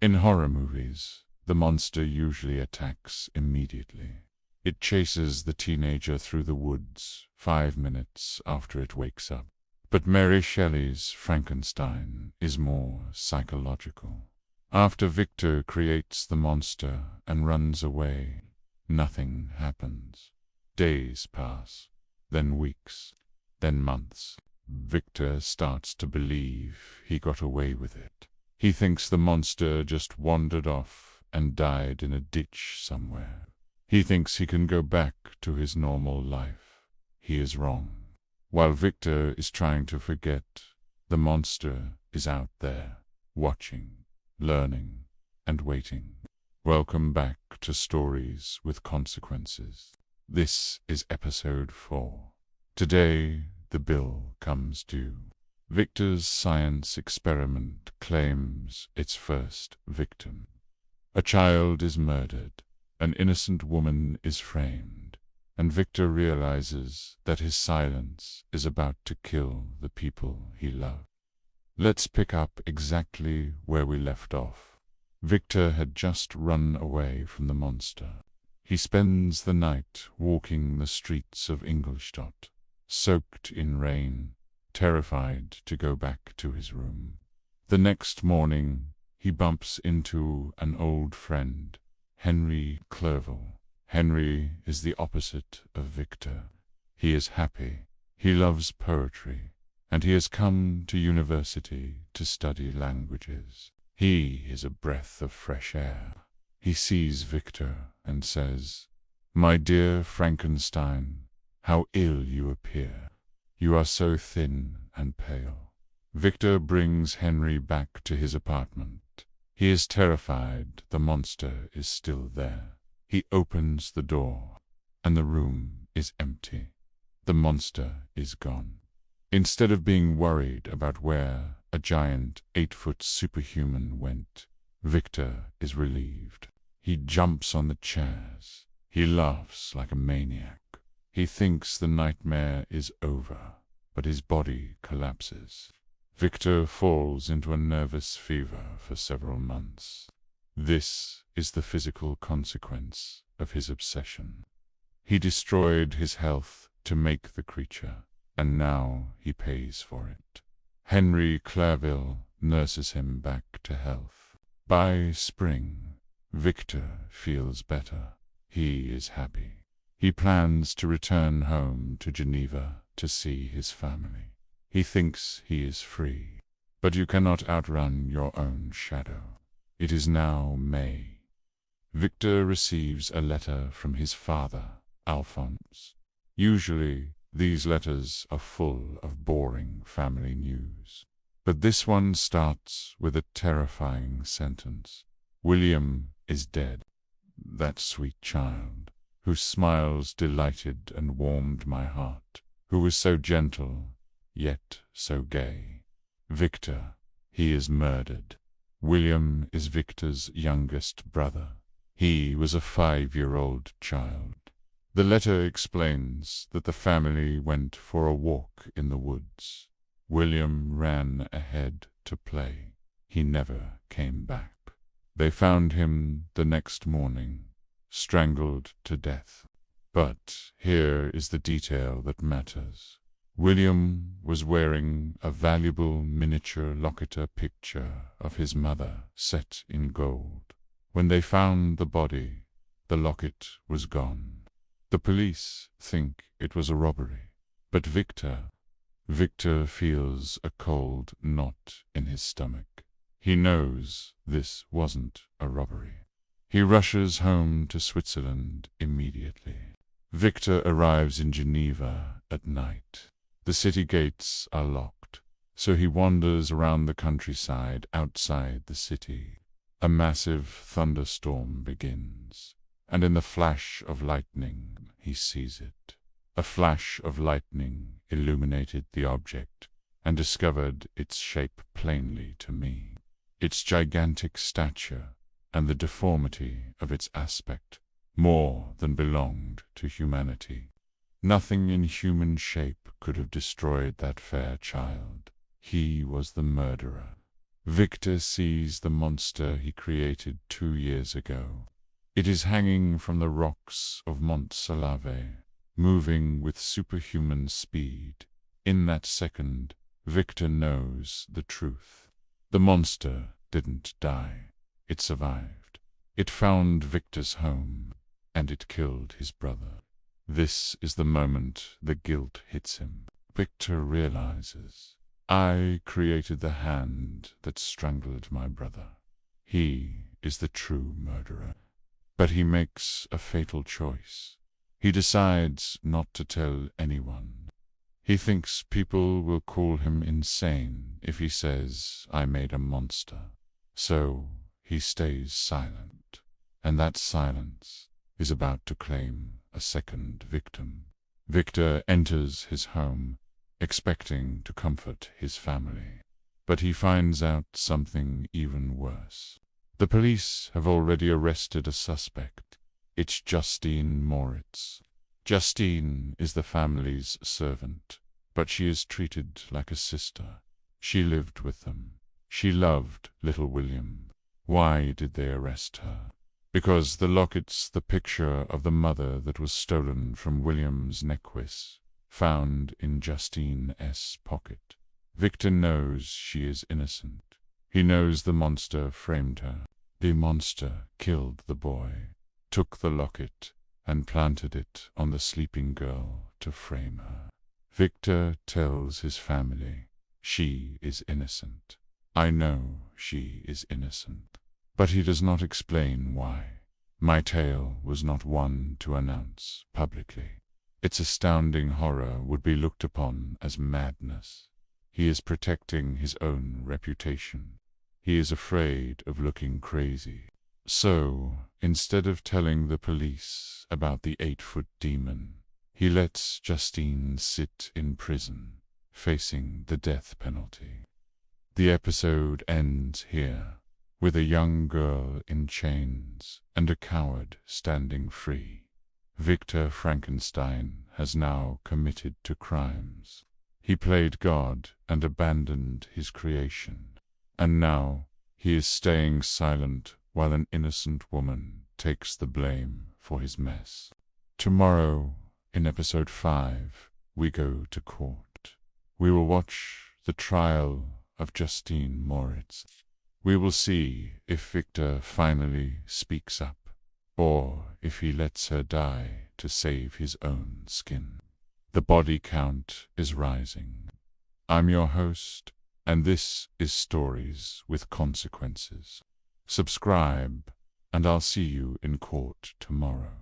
In horror movies, the monster usually attacks immediately. It chases the teenager through the woods 5 minutes after it wakes up. But Mary Shelley's Frankenstein is more psychological. After Victor creates the monster and runs away, nothing happens. Days pass, then weeks, then months. Victor starts to believe he got away with it. He thinks the monster just wandered off and died in a ditch somewhere. He thinks he can go back to his normal life. He is wrong. While Victor is trying to forget, the monster is out there, watching, learning, and waiting. Welcome back to Stories with Consequences. This is episode 4. Today, the bill comes due. Victor's science experiment claims its first victim. A child is murdered. An innocent woman is framed. And Victor realizes that his silence is about to kill the people he loved. Let's pick up exactly where we left off. Victor had just run away from the monster. He spends the night walking the streets of Ingolstadt, soaked in rain, terrified to go back to his room. The next morning, he bumps into an old friend, Henry Clerval. Henry is the opposite of Victor. He is happy, he loves poetry, and he has come to university to study languages. He is a breath of fresh air. He sees Victor and says, "My dear Frankenstein, how ill you appear. You are so thin and pale." Victor brings Henry back to his apartment. He is terrified the monster is still there. He opens the door, and the room is empty. The monster is gone. Instead of being worried about where a giant 8-foot superhuman went, Victor is relieved. He jumps on the chairs. He laughs like a maniac. He thinks the nightmare is over, but his body collapses. Victor falls into a nervous fever for several months. This is the physical consequence of his obsession. He destroyed his health to make the creature, and now he pays for it. Henry Clerval nurses him back to health. By spring, Victor feels better. He is happy. He plans to return home to Geneva to see his family. He thinks he is free, but you cannot outrun your own shadow. It is now May. Victor receives a letter from his father, Alphonse. Usually, these letters are full of boring family news. But this one starts with a terrifying sentence. "William is dead. That sweet child, whose smiles delighted and warmed my heart, who was so gentle, yet so gay. Victor, he is murdered." William is Victor's youngest brother. He was a 5-year-old child. The letter explains that the family went for a walk in the woods. William ran ahead to play. He never came back. They found him the next morning, strangled to death. But here is the detail that matters. William was wearing a valuable miniature locator picture of his mother set in gold. When they found the body, the locket was gone. The police think it was a robbery, but Victor feels a cold knot in his stomach. He knows this wasn't a robbery. He rushes home to Switzerland immediately. Victor arrives in Geneva at night. The city gates are locked, so he wanders around the countryside outside the city. A massive thunderstorm begins, and in the flash of lightning he sees it. A flash of lightning illuminated the object and discovered its shape plainly to me. Its gigantic stature and the deformity of its aspect more than belonged to humanity. Nothing in human shape could have destroyed that fair child. He was the murderer. Victor sees the monster he created 2 years ago. It is hanging from the rocks of Mont Salave, moving with superhuman speed. In that second, Victor knows the truth. The monster didn't die. It survived. It found Victor's home, and it killed his brother. This is the moment the guilt hits him. Victor realizes, I created the hand that strangled my brother. He is the true murderer. But he makes a fatal choice. He decides not to tell anyone. He thinks people will call him insane if he says, I made a monster. So he stays silent, and that silence is about to claim a second victim. Victor enters his home, expecting to comfort his family. But he finds out something even worse. The police have already arrested a suspect. It's Justine Moritz. Justine is the family's servant, but she is treated like a sister. She lived with them. She loved little William. Why did they arrest her? Because the locket's the picture of the mother that was stolen from William's necklace, found in Justine's pocket. Victor knows she is innocent. He knows the monster framed her. The monster killed the boy, took the locket, and planted it on the sleeping girl to frame her. Victor tells his family, she is innocent. I know she is innocent. But he does not explain why. My tale was not one to announce publicly. Its astounding horror would be looked upon as madness. He is protecting his own reputation. He is afraid of looking crazy. So, instead of telling the police about the 8-foot demon, he lets Justine sit in prison, facing the death penalty. The episode ends here, with a young girl in chains and a coward standing free. Victor Frankenstein has now committed 2 crimes. He played God and abandoned his creation. And now he is staying silent while an innocent woman takes the blame for his mess. Tomorrow, in episode 5, we go to court. We will watch the trial of Justine Moritz. We will see if Victor finally speaks up, or if he lets her die to save his own skin. The body count is rising. I'm your host, and this is Stories with Consequences. Subscribe, and I'll see you in court tomorrow.